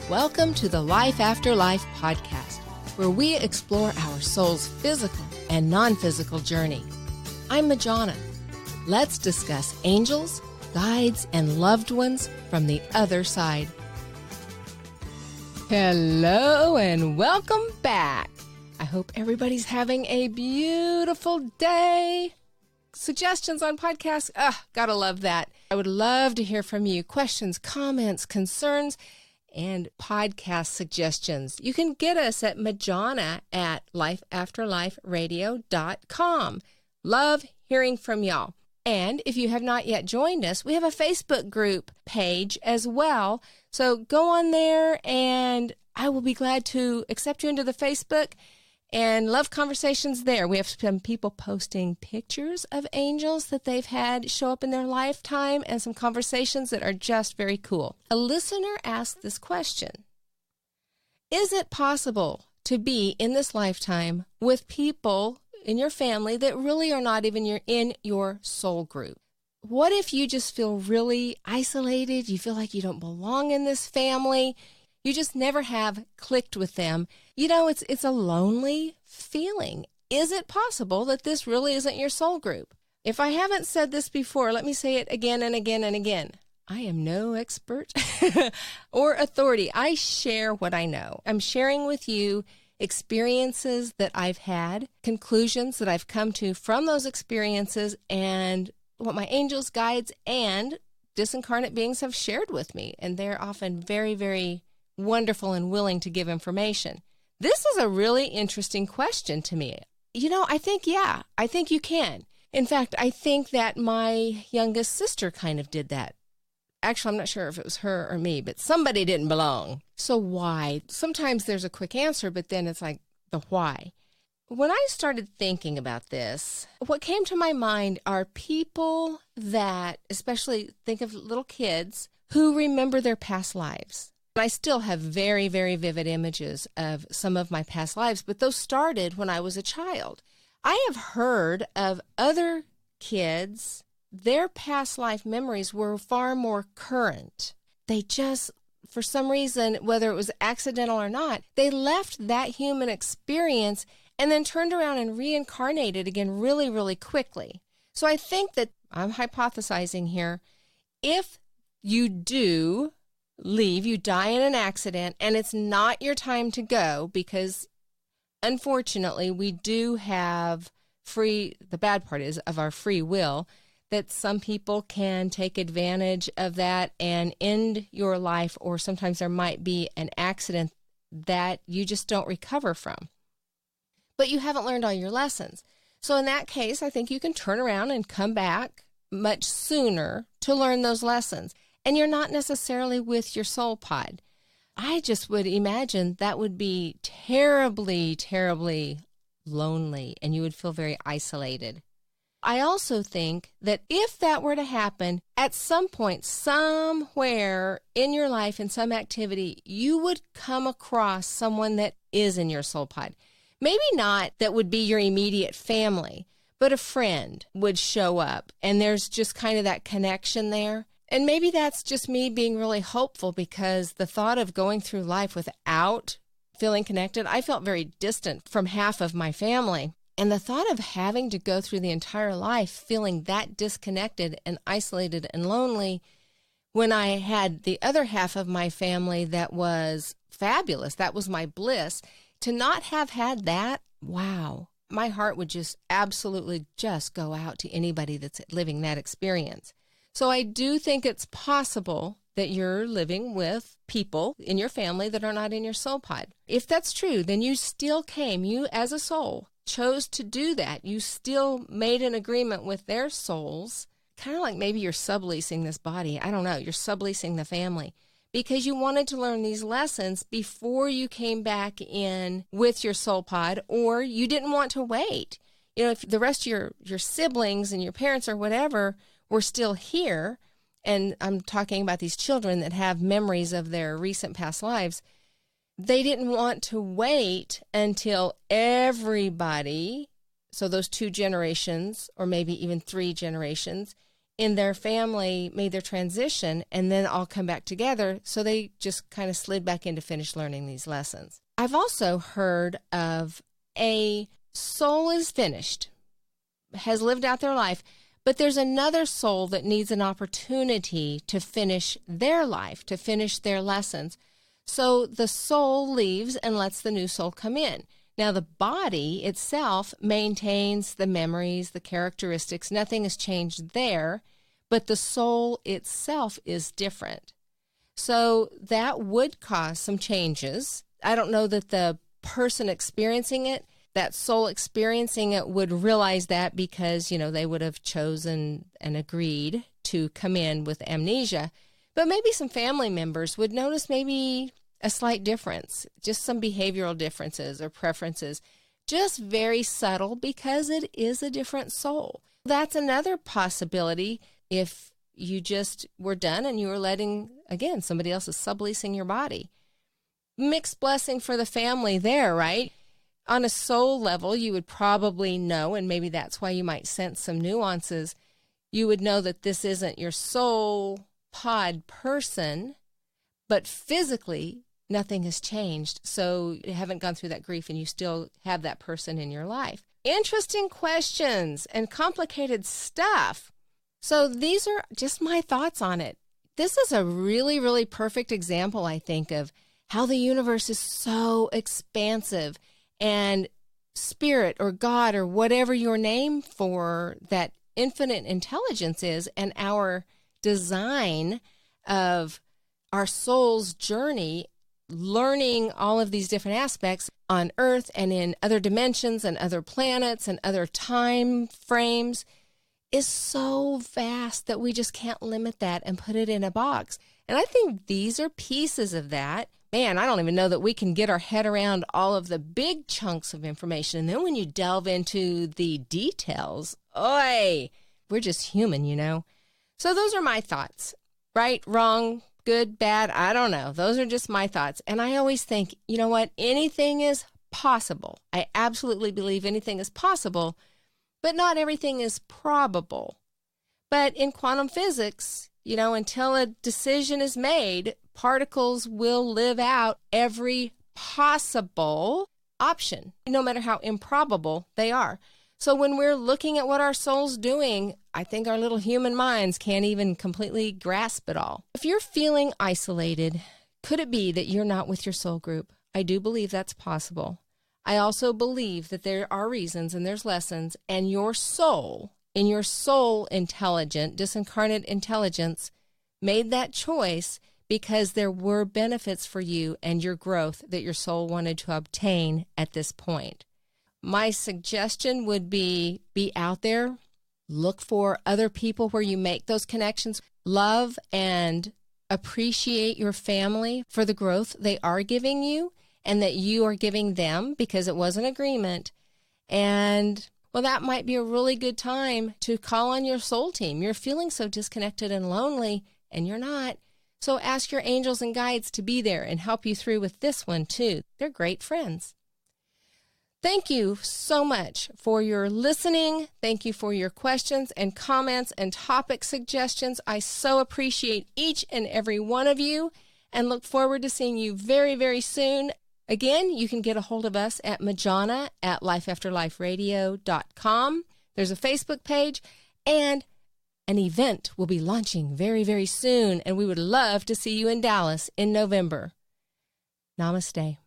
Welcome to the Life After Life podcast, where we explore our soul's physical and non-physical journey. I'm Majana. Let's discuss angels, guides, and loved ones from the other side. Hello and welcome back. I hope everybody's having a beautiful day. Suggestions on podcasts, gotta love that. I would love to hear from you. Questions, comments, concerns, and podcast suggestions. You can get us at Majana at lifeafterliferadio.com. Love hearing from y'all. And if you have not yet joined us, we have a Facebook group page as well. So go on there and I will be glad to accept you into the Facebook and love conversations there. We have some people posting pictures of angels that they've had show up in their lifetime and some conversations that are just very cool. A listener asked this question: is it possible to be in this lifetime with people in your family that really are not even in your soul group? What if you just feel really isolated? You feel like you don't belong in this family. You just never have clicked with them. You know, it's a lonely feeling. Is it possible that this really isn't your soul group? If I haven't said this before, let me say it again and again and again. I am no expert or authority. I share what I know. I'm sharing with you experiences that I've had, conclusions that I've come to from those experiences, and what my angels, guides, and disincarnate beings have shared with me. And they're often very, very wonderful and willing to give information. This is a really interesting question to me. You know, I think you can. In fact, I think that my youngest sister kind of did that. Actually, I'm not sure if it was her or me, but somebody didn't belong. So why? Sometimes there's a quick answer, but then it's like the why. When I started thinking about this, what came to my mind are people that, especially think of little kids, who remember their past lives. I still have very, very vivid images of some of my past lives, but those started when I was a child. I have heard of other kids, their past life memories were far more current. They just, for some reason, whether it was accidental or not, they left that human experience and then turned around and reincarnated again really, really quickly. So I think that, I'm hypothesizing here, if you do leave, you die in an accident, and it's not your time to go, because unfortunately we do have the bad part is of our free will, that some people can take advantage of that and end your life, or sometimes there might be an accident that you just don't recover from. But you haven't learned all your lessons. So in that case, I think you can turn around and come back much sooner to learn those lessons. And you're not necessarily with your soul pod. I just would imagine that would be terribly, terribly lonely, and you would feel very isolated. I also think that if that were to happen, at some point, somewhere in your life, in some activity, you would come across someone that is in your soul pod. Maybe not that would be your immediate family, but a friend would show up, and there's just kind of that connection there. And maybe that's just me being really hopeful, because the thought of going through life without feeling connected, I felt very distant from half of my family. And the thought of having to go through the entire life feeling that disconnected and isolated and lonely, when I had the other half of my family that was fabulous, that was my bliss, to not have had that, wow, my heart would just absolutely just go out to anybody that's living that experience. So I do think it's possible that you're living with people in your family that are not in your soul pod. If that's true, then you still came, you as a soul chose to do that. You still made an agreement with their souls, kind of like maybe you're subleasing this body. I don't know, you're subleasing the family, because you wanted to learn these lessons before you came back in with your soul pod, or you didn't want to wait. You know, if the rest of your siblings and your parents or whatever were still here, and I'm talking about these children that have memories of their recent past lives, they didn't want to wait until everybody, so those 2 generations, or maybe even 3 generations, in their family made their transition and then all come back together. So they just kind of slid back in to finish learning these lessons. I've also heard of a soul is finished, has lived out their life, but there's another soul that needs an opportunity to finish their life, to finish their lessons. So the soul leaves and lets the new soul come in. Now, the body itself maintains the memories, the characteristics. Nothing has changed there, but the soul itself is different. So that would cause some changes. I don't know that the person experiencing it, that soul experiencing it, would realize that because, they would have chosen and agreed to come in with amnesia. But maybe some family members would notice maybe a slight difference, just some behavioral differences or preferences, just very subtle because it is a different soul. That's another possibility if you just were done and you were letting, again, somebody else is subleasing your body. Mixed blessing for the family there, right? On a soul level, you would probably know, and maybe that's why you might sense some nuances, you would know that this isn't your soul pod person, but physically, nothing has changed. So you haven't gone through that grief and you still have that person in your life. Interesting questions and complicated stuff. So these are just my thoughts on it. This is a really, really perfect example, I think, of how the universe is so expansive, and spirit or God or whatever your name for that infinite intelligence is, and our design of our soul's journey, learning all of these different aspects on Earth and in other dimensions and other planets and other time frames, is so vast that we just can't limit that and put it in a box. And I think these are pieces of that. Man, I don't even know that we can get our head around all of the big chunks of information. And then when you delve into the details, we're just human, So those are my thoughts. Right, wrong, good, bad, I don't know. Those are just my thoughts. And I always think, you know what? Anything is possible. I absolutely believe anything is possible, but not everything is probable. But in quantum physics, until a decision is made, particles will live out every possible option, no matter how improbable they are. So when we're looking at what our soul's doing, I think our little human minds can't even completely grasp it all. If you're feeling isolated, could it be that you're not with your soul group? I do believe that's possible. I also believe that there are reasons and there's lessons, and your soul, in your soul intelligent, disincarnate intelligence, made that choice because there were benefits for you and your growth that your soul wanted to obtain at this point. My suggestion would be out there, look for other people where you make those connections, love and appreciate your family for the growth they are giving you and that you are giving them, because it was an agreement. And that might be a really good time to call on your soul team. You're feeling so disconnected and lonely, and you're not. So ask your angels and guides to be there and help you through with this one too. They're great friends. Thank you so much for your listening. Thank you for your questions and comments and topic suggestions. I so appreciate each and every one of you and look forward to seeing you very, very soon. Again, you can get a hold of us at Majana@lifeafterliferadio.com. There's a Facebook page, and an event will be launching very, very soon, and we would love to see you in Dallas in November. Namaste.